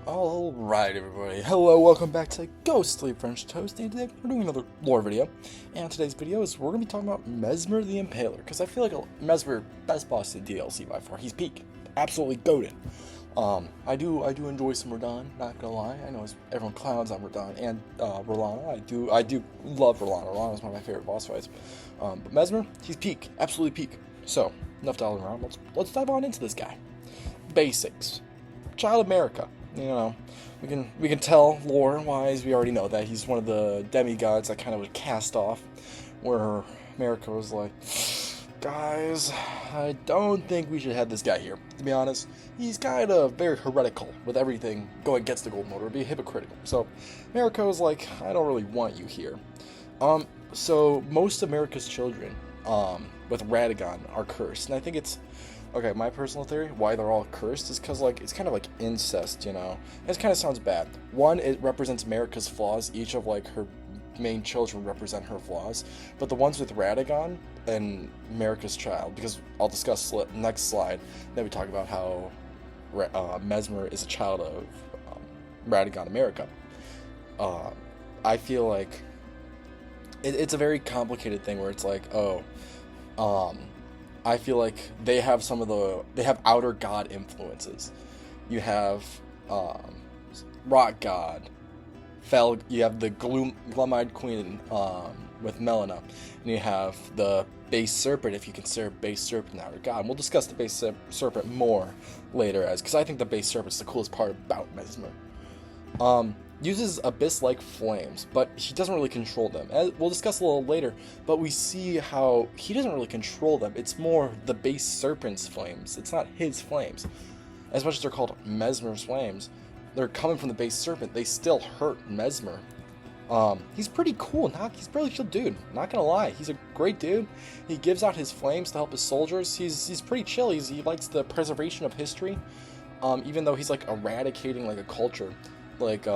Alright everybody, hello, welcome back to Ghostly French Toast, and today we're doing another lore video. And today's video is we're going to be talking about Mesmer the Impaler, because I feel like Mesmer, best boss in DLC by far. He's peak, absolutely goated. I do enjoy some Radahn, not gonna lie. I know everyone clowns on Radahn and Rolana. I do love Rolana. Rolana's one of my favorite boss fights. But Mesmer, he's peak, absolutely peak. So, enough dialing around, let's dive on into this guy. Basics. Child America. You know, we can tell lore-wise, we already know that he's one of the demigods that kind of was cast off, where America was like, guys, I don't think we should have this guy here. To be honest, he's kind of very heretical with everything going against the Golden Order, be hypocritical. So America was like, I don't really want you here. So most of America's children, with Radagon are cursed, and I think it's okay, my personal theory, why they're all cursed, is because, like, it's kind of like incest, you know? It kind of sounds bad. One, it represents America's flaws. Each of, like, her main children represent her flaws. But the ones with Radagon and America's child, because I'll discuss next slide, then we talk about how Mesmer is a child of Radagon America. I feel like it's a very complicated thing where it's like, I feel like they have outer god influences. You have Rock God, you have the Glum-Eyed Queen with Melina, and you have the Base Serpent, if you consider Base Serpent an outer god. And we'll discuss the Base Serpent more later, because I think the Base Serpent's the coolest part about Mesmer. Uses abyss-like flames, but he doesn't really control them. As we'll discuss a little later, but we see how he doesn't really control them. It's more the Base Serpent's flames. It's not his flames. As much as they're called Mesmer's flames, they're coming from the Base Serpent. They still hurt Mesmer. He's pretty cool. He's a really chill dude. Not gonna lie, he's a great dude. He gives out his flames to help his soldiers. He's pretty chill. He likes the preservation of history, even though he's like eradicating like a culture. Like,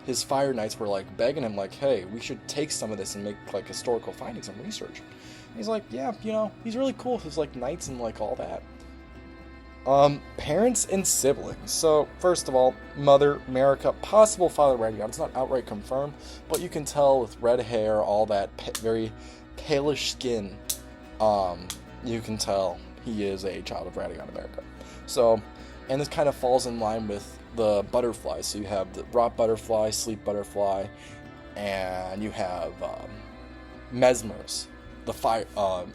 his Fire Knights were, like, begging him, like, hey, we should take some of this and make, like, historical findings and research. And he's like, yeah, you know, he's really cool with his, like, knights and, like, all that. Parents and siblings. So, first of all, mother, America, possible father, Radagon. It's not outright confirmed, but you can tell with red hair, all that very palish skin, you can tell he is a child of Radagon America. So, and this kind of falls in line with the butterflies. So you have the rot butterfly, sleep butterfly, and you have Mesmer's,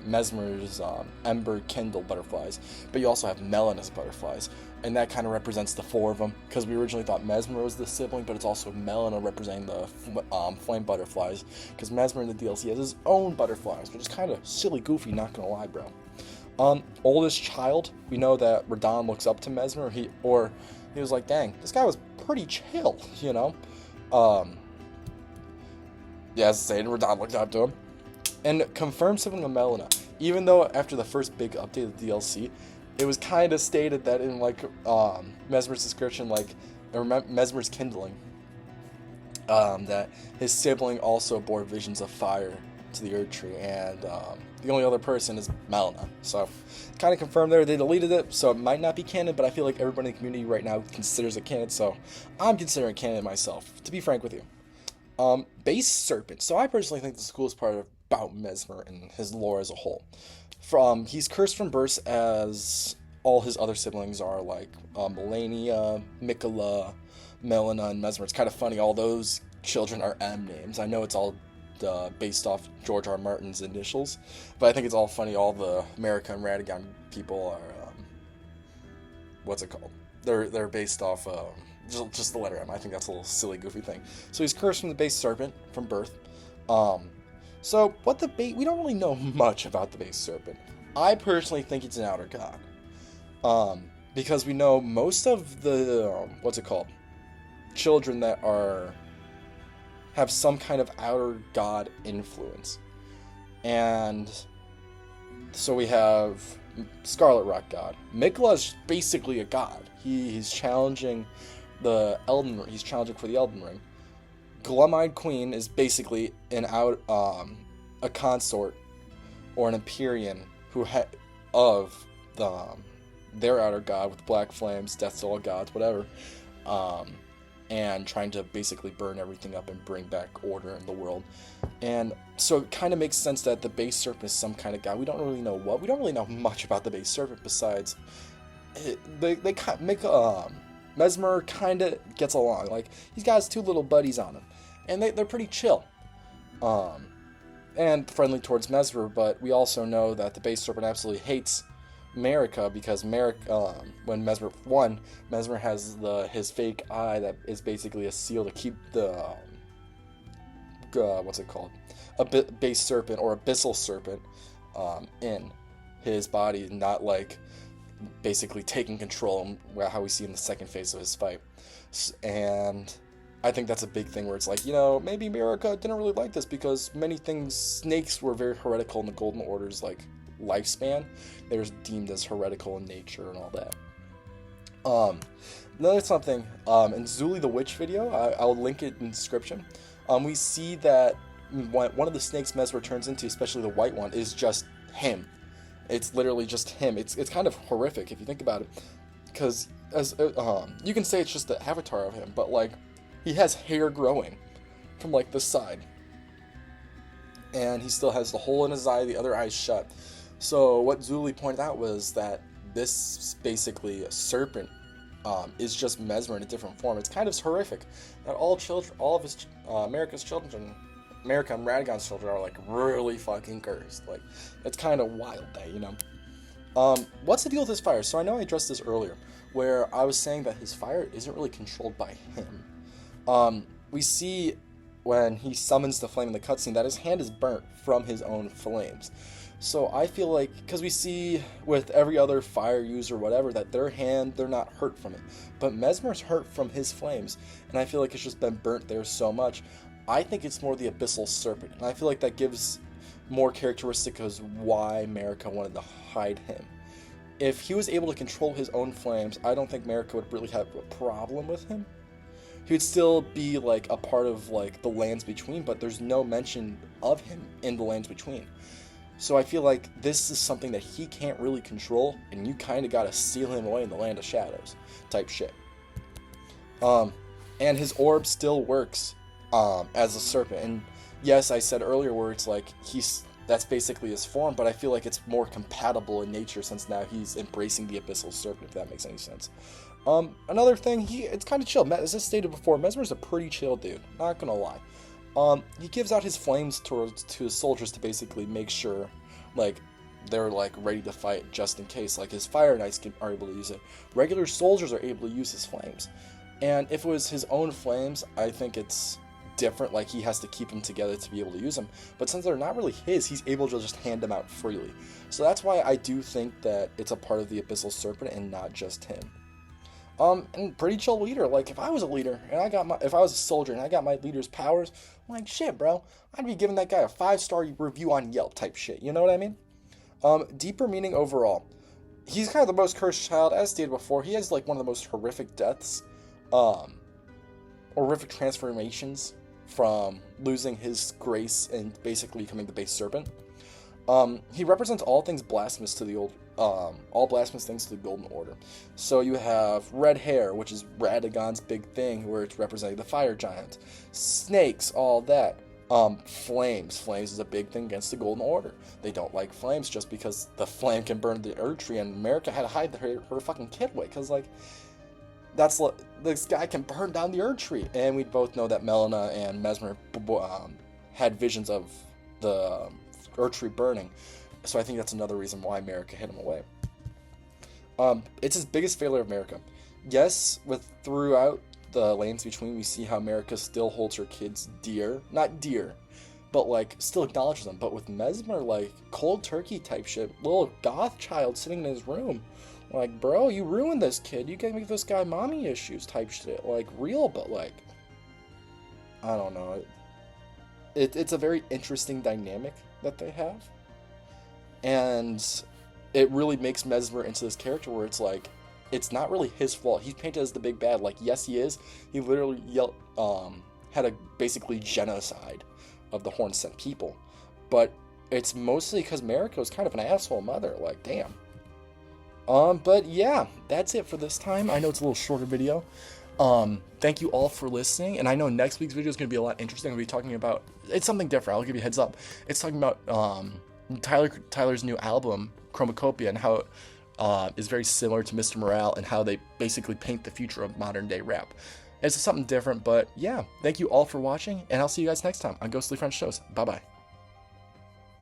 Mesmer's ember kindle butterflies. But you also have Melina's butterflies, and that kind of represents the four of them, because we originally thought Mesmer was the sibling, but it's also Melina representing the flame butterflies, because Mesmer in the DLC has his own butterflies, which is kind of silly, goofy, not gonna lie, bro. Oldest child, we know that Radahn looks up to Mesmer. He was like, dang, this guy was pretty chill, you know? Yeah, as I say, Radahn looked up to him. And confirmed sibling of Melina. Even though after the first big update of the DLC, it was kind of stated that in, like, Mesmer's description, like, or Mesmer's kindling, that his sibling also bore visions of fire to the Erdtree, and the only other person is Melina. So, kind of confirmed there. They deleted it, so it might not be canon, but I feel like everybody in the community right now considers it canon, so I'm considering canon myself, to be frank with you. Base Serpent. So I personally think this is the coolest part about Mesmer and his lore as a whole. He's cursed from birth, as all his other siblings are, like Melania, Mikola, Melina, and Mesmer. It's kind of funny, all those children are M names. I know it's all based off George R. Martin's initials, but I think it's all funny. All the America and Radagon people are, what's it called? They're based off just the letter M. I think that's a little silly, goofy thing. So he's cursed from the Base Serpent from birth. So we don't really know much about the Base Serpent. I personally think it's an outer god, because we know most of the children that have some kind of outer god influence. And so we have Scarlet Rock God. Mikola's basically a god. He's challenging he's challenging for the Elden Ring. Glum-Eyed Queen is basically a consort or an Empyrean of their outer god with black flames, death to all gods, whatever. and trying to basically burn everything up and bring back order in the world. And so it kind of makes sense that the base serpent is some kind of guy. We don't really know what. We don't really know much about the base serpent besides they make Mesmer kind of gets along. Like, he's got his two little buddies on him, and they're pretty chill. And friendly towards Mesmer, but we also know that the base serpent absolutely hates Marika because when Mesmer won, Mesmer has his fake eye that is basically a seal to keep the what's it called, base serpent or abyssal serpent in his body, not like basically taking control, how we see in the second phase of his fight. And I think that's a big thing where it's like, maybe Marika didn't really like this because many things, snakes were very heretical in the Golden Order's like lifespan. They were deemed as heretical in nature and all that. Another something, in Zuli the Witch video, I'll link it in the description. We see that one of the snakes Mesmer turns into, especially the white one, is just him. It's literally just him. It's kind of horrific if you think about it, because as you can say it's just the avatar of him, but like he has hair growing from like the side, and he still has the hole in his eye, the other eye's shut. So what Zuli pointed out was that this basically serpent is just Mesmer in a different form. It's kind of horrific that all of his Marika's children, Marika and Radagon's children, are like really fucking cursed. Like, it's kind of wild that, what's the deal with his fire? So I know I addressed this earlier, where I was saying that his fire isn't really controlled by him. We see when he summons the flame in the cutscene that his hand is burnt from his own flames. So I feel like, because we see with every other fire user, whatever, that they're not hurt from it. But Mesmer's hurt from his flames, and I feel like it's just been burnt there so much. I think it's more the Abyssal Serpent, and I feel like that gives more characteristic as why Marika wanted to hide him. If he was able to control his own flames, I don't think Marika would really have a problem with him. He would still be like a part of like the Lands Between, but there's no mention of him in the Lands Between. So I feel like this is something that he can't really control, and you kind of got to seal him away in the Land of Shadows type shit. And his orb still works as a serpent. And yes, I said earlier where it's like that's basically his form, but I feel like it's more compatible in nature since now he's embracing the Abyssal Serpent, if that makes any sense. Another thing, it's kind of chill. As I stated before, Mesmer's a pretty chill dude, not gonna lie. He gives out his flames to his soldiers to basically make sure, like, they're, like, ready to fight just in case. Like, his fire knights are able to use it. Regular soldiers are able to use his flames. And if it was his own flames, I think it's different. Like, he has to keep them together to be able to use them. But since they're not really his, he's able to just hand them out freely. So that's why I do think that it's a part of the Abyssal Serpent and not just him. And pretty chill leader. Like, if I was a leader and if I was a soldier and I got my leader's powers, I'm like, shit, bro, I'd be giving that guy a 5-star review on Yelp type shit. You know what I mean? Deeper meaning overall. He's kind of the most cursed child, as stated before. He has like one of the most horrific deaths, horrific transformations from losing his grace and basically becoming the base serpent. He represents all things blasphemous to the all blasphemous things to the Golden Order. So you have red hair, which is Radagon's big thing, where it's representing the fire giant. Snakes, all that. Flames. Flames is a big thing against the Golden Order. They don't like flames just because the flame can burn the Erd Tree, and Marika had to hide her fucking kid away, because, like, this guy can burn down the Erd Tree. And we both know that Melina and Mesmer had visions of the Erd Tree burning. So I think that's another reason why Marika hid him away. It's his biggest failure of Marika. Yes, throughout the Lands Between, we see how Marika still holds her kids dear. Not dear, but like still acknowledges them. But with Mesmer, like cold turkey type shit, little goth child sitting in his room. Like, bro, you ruined this kid. You can't make this guy mommy issues type shit. Like, real, but like, I don't know. It's a very interesting dynamic that they have. And it really makes Mesmer into this character where it's like, it's not really his fault. He's painted as the big bad. Like, yes, he is. He literally had a basically genocide of the Horn-Sent people. But it's mostly because Marika was kind of an asshole mother. Like, damn. But yeah, that's it for this time. I know it's a little shorter video. Thank you all for listening, and I know next week's video is going to be a lot interesting. I'll be talking about, it's something different, I'll give you a heads up. It's talking about Tyler's new album, Chromacopia, and how it is very similar to Mr. Morale, and how they basically paint the future of modern day rap. It's something different, but yeah, thank you all for watching, and I'll see you guys next time on Ghostly French Shows. Bye bye.